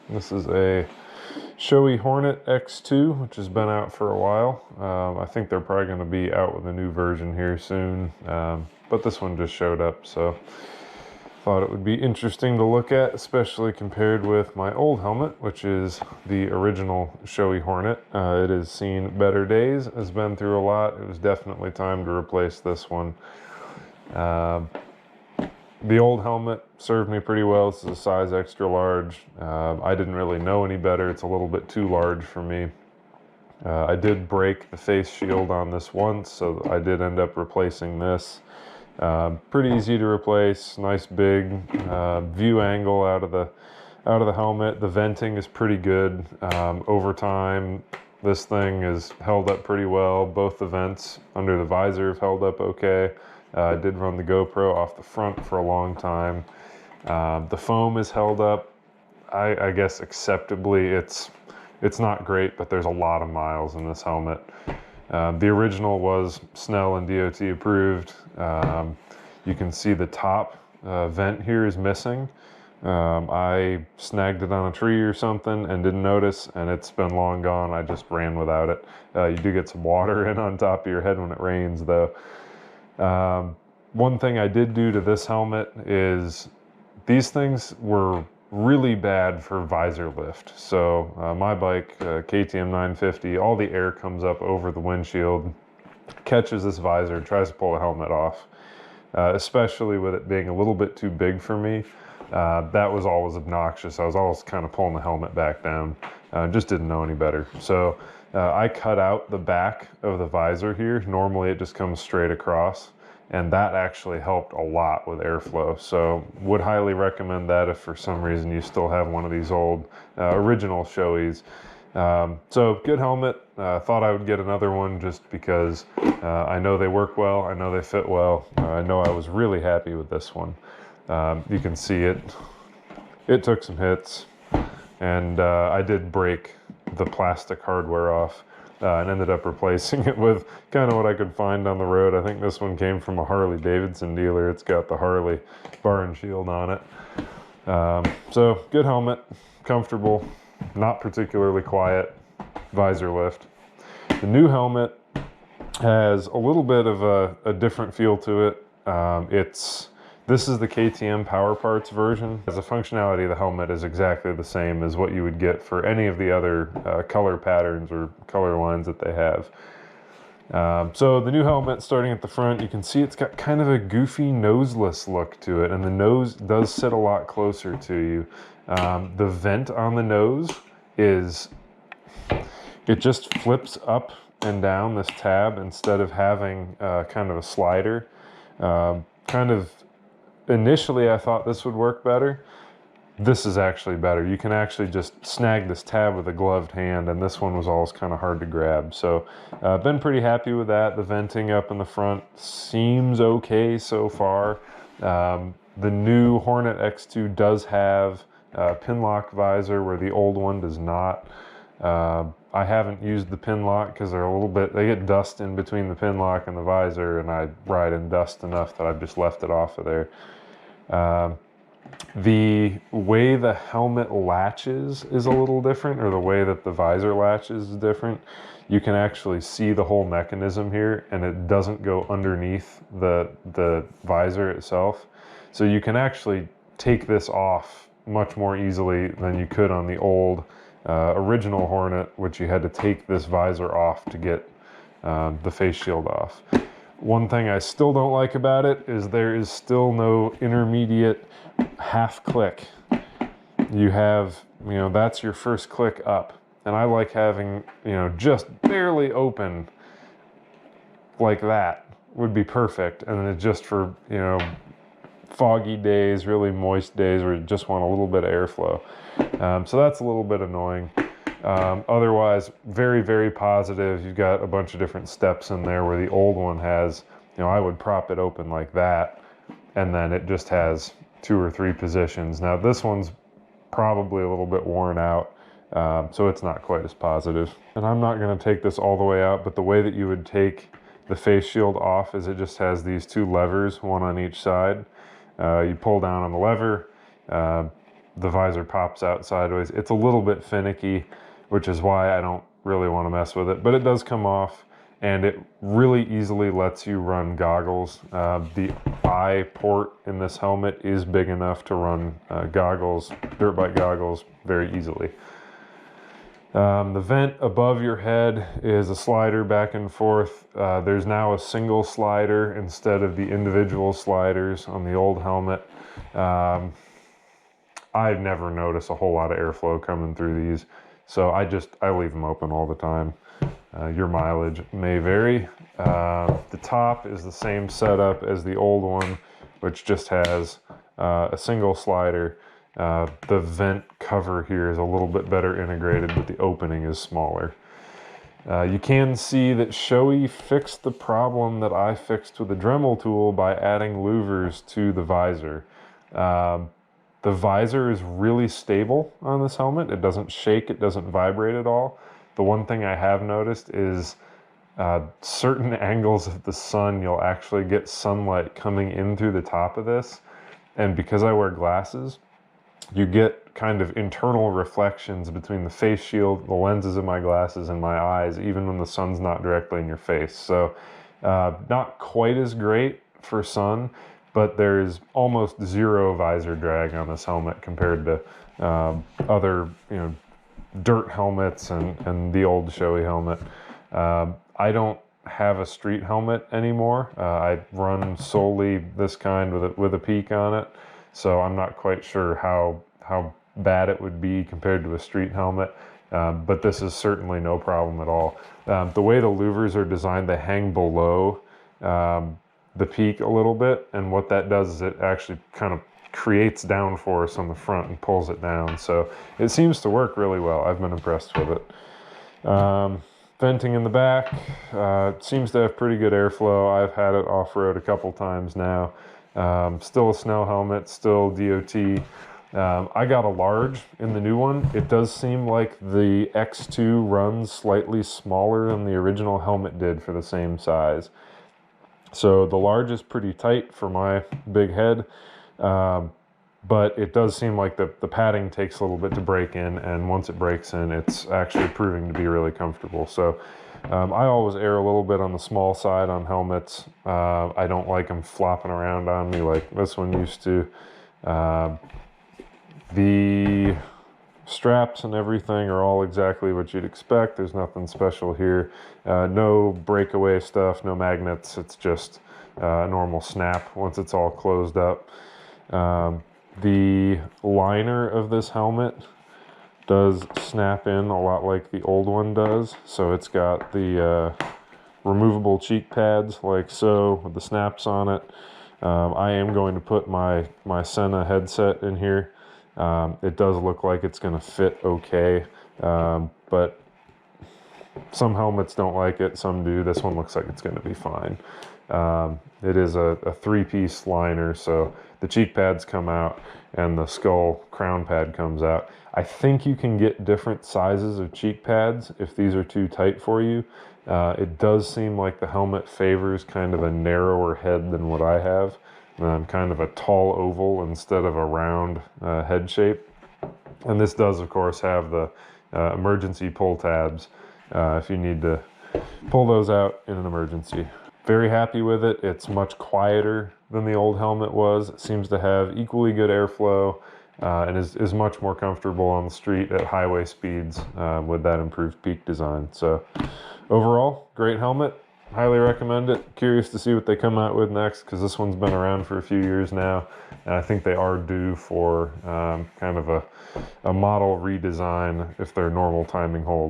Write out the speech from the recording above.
This is a Shoei Hornet X2, which has been out for a while. I think they're probably going to be out with a new version here soon, but this one just showed up, so thought it would be interesting to look at, especially compared with my old helmet, which is the original Shoei Hornet. It has seen better days, has been through a lot. It was definitely time to replace this one. The old helmet served me pretty well. This is a size extra large. I didn't really know any better. It's a little bit too large for me. I did break the face shield on this once, so I did end up replacing this. Pretty easy to replace. Nice big view angle out of the helmet. The venting is pretty good. Over time, this thing has held up pretty well. Both the vents under the visor have held up okay. I did run the GoPro off the front for a long time. The foam is held up, I guess, acceptably. It's not great, but there's a lot of miles in this helmet. The original was Snell and DOT approved. You can see the top vent here is missing. I snagged it on a tree or something and didn't notice, and it's been long gone. I just ran without it. You do get some water in on top of your head when it rains, though. One thing I did do to this helmet is these things were really bad for visor lift. So my bike, KTM 950, all the air comes up over the windshield, catches this visor, tries to pull the helmet off, especially with it being a little bit too big for me. That was always obnoxious. I was always kind of pulling the helmet back down. Just didn't know any better. So I cut out the back of the visor here. Normally it just comes straight across, and that actually helped a lot with airflow. So would highly recommend that if for some reason you still have one of these old original Shoeis. So good helmet. Thought I would get another one just because I know they work well. I know they fit well. I know I was really happy with this one. You can see it took some hits, and I did break the plastic hardware off and ended up replacing it with kind of what I could find on the road. I think this one came from a Harley-Davidson dealer. It's got the Harley bar and shield on it. So good helmet, comfortable, not particularly quiet, visor lift. The new helmet has a little bit of a different feel to it. This is the KTM Power Parts version. As a functionality, the helmet is exactly the same as what you would get for any of the other color patterns or color lines that they have. So the new helmet, starting at the front, you can see it's got kind of a goofy noseless look to it, and the nose does sit a lot closer to you. The vent on the nose it just flips up and down this tab instead of having kind of a slider. Initially, I thought this would work better. This is actually better. You can actually just snag this tab with a gloved hand, and this one was always kind of hard to grab. So been pretty happy with that. The venting up in the front seems okay so far. The new Hornet X2 does have a pin lock visor where the old one does not. I haven't used the pin lock because they get dust in between the pin lock and the visor, and I ride in dust enough that I've just left it off of there. The way the helmet latches is a little different, or the way that the visor latches is different. You can actually see the whole mechanism here, and it doesn't go underneath the visor itself. So you can actually take this off much more easily than you could on the old original Hornet, which you had to take this visor off to get the face shield off. One thing I still don't like about it is there is still no intermediate half click. You have, that's your first click up. And I like having, just barely open like that would be perfect. And then it's just for, foggy days, really moist days where you just want a little bit of airflow. So that's a little bit annoying. Otherwise, very, very positive. You've got a bunch of different steps in there where the old one has, I would prop it open like that, and then it just has 2 or 3 positions. Now this one's probably a little bit worn out, so it's not quite as positive. And I'm not going to take this all the way out, but the way that you would take the face shield off is it just has these 2 levers, one on each side. You pull down on the lever, the visor pops out sideways. It's a little bit finicky, which is why I don't really want to mess with it, but it does come off, and it really easily lets you run goggles. The eye port in this helmet is big enough to run goggles, dirt bike goggles, very easily. The vent above your head is a slider back and forth. There's now a single slider instead of the individual sliders on the old helmet. I've never noticed a whole lot of airflow coming through these, so I leave them open all the time. Your mileage may vary. The top is the same setup as the old one, which just has a single slider. The vent cover here is a little bit better integrated, but the opening is smaller. You can see that Shoei fixed the problem that I fixed with the Dremel tool by adding louvers to the visor. The visor is really stable on this helmet. It doesn't shake, it doesn't vibrate at all. The one thing I have noticed is certain angles of the sun, you'll actually get sunlight coming in through the top of this. And because I wear glasses, you get kind of internal reflections between the face shield, the lenses of my glasses, and my eyes, even when the sun's not directly in your face. So not quite as great for sun, but there's almost zero visor drag on this helmet compared to other, dirt helmets and the old Shoei helmet. I don't have a street helmet anymore. I run solely this kind with a peak on it, so I'm not quite sure how bad it would be compared to a street helmet, but this is certainly no problem at all. The way the louvers are designed, they hang below the peak a little bit, and what that does is it actually kind of creates downforce on the front and pulls it down. So it seems to work really well. I've been impressed with it. Venting in the back seems to have pretty good airflow. I've had it off-road a couple times now. Still a snow helmet, still DOT. I got a large in the new one. It does seem like the X2 runs slightly smaller than the original helmet did for the same size. So the large is pretty tight for my big head, but it does seem like the padding takes a little bit to break in, and once it breaks in, it's actually proving to be really comfortable. So I always err a little bit on the small side on helmets. I don't like them flopping around on me like this one used to. The straps and everything are all exactly what you'd expect. There's nothing special here. No breakaway stuff, no magnets. It's just a normal snap once it's all closed up. The liner of this helmet does snap in a lot like the old one does. So it's got the removable cheek pads like so with the snaps on it. I am going to put my Senna headset in here. It does look like it's going to fit okay, but some helmets don't like it, some do. This one looks like it's going to be fine. It is a three-piece liner, so the cheek pads come out and the skull crown pad comes out. I think you can get different sizes of cheek pads if these are too tight for you. It does seem like the helmet favors kind of a narrower head than what I have. Kind of a tall oval instead of a round head shape. And this does, of course, have the emergency pull tabs if you need to pull those out in an emergency. Very happy with it. It's much quieter than the old helmet was. It seems to have equally good airflow and is much more comfortable on the street at highway speeds with that improved peak design. So overall, great helmet. Highly recommend it. Curious to see what they come out with next, because this one's been around for a few years now, and I think they are due for kind of a model redesign if their normal timing holds.